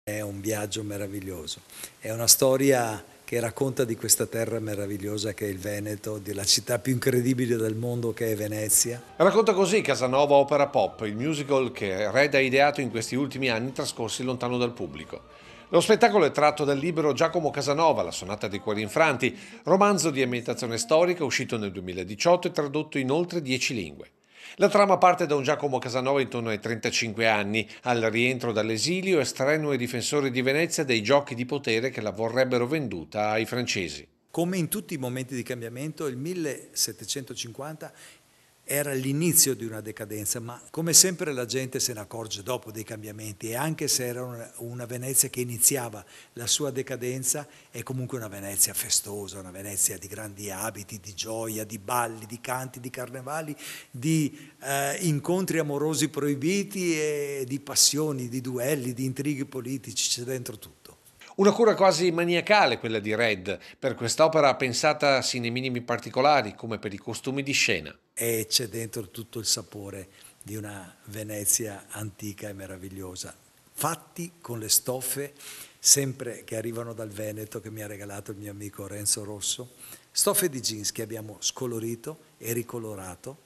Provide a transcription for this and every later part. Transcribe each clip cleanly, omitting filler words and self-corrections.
È un viaggio meraviglioso, è una storia che racconta di questa terra meravigliosa che è il Veneto, della città più incredibile del mondo che è Venezia. Racconta così Casanova Opera Pop, il musical che Red ha ideato in questi ultimi anni trascorsi lontano dal pubblico. Lo spettacolo è tratto dal libro Giacomo Casanova, La sonata dei cuori infranti, romanzo di ambientazione storica uscito nel 2018 e tradotto in oltre 10 lingue. La trama parte da un Giacomo Casanova intorno ai 35 anni, al rientro dall'esilio e strenue difensore di Venezia dei giochi di potere che la vorrebbero venduta ai francesi. Come in tutti i momenti di cambiamento, il 1750 era l'inizio di una decadenza, ma come sempre la gente se ne accorge dopo dei cambiamenti e anche se era una Venezia che iniziava la sua decadenza, è comunque una Venezia festosa, una Venezia di grandi abiti, di gioia, di balli, di canti, di carnevali, di incontri amorosi proibiti e di passioni, di duelli, di intrighi politici, c'è dentro tutto. Una cura quasi maniacale quella di Red per quest'opera pensata sine minimi particolari come per i costumi di scena. E c'è dentro tutto il sapore di una Venezia antica e meravigliosa, fatti con le stoffe sempre che arrivano dal Veneto che mi ha regalato il mio amico Renzo Rosso, stoffe di jeans che abbiamo scolorito e ricolorato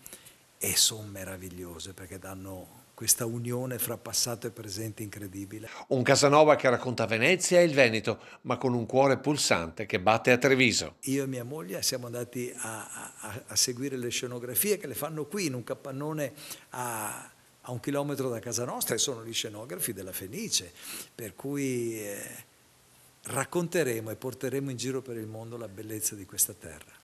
e sono meravigliose perché danno questa unione fra passato e presente incredibile. Un Casanova che racconta Venezia e il Veneto, ma con un cuore pulsante che batte a Treviso. Io e mia moglie siamo andati a seguire le scenografie che le fanno qui in un capannone a 1 chilometro da casa nostra e sono gli scenografi della Fenice, per cui racconteremo e porteremo in giro per il mondo la bellezza di questa terra.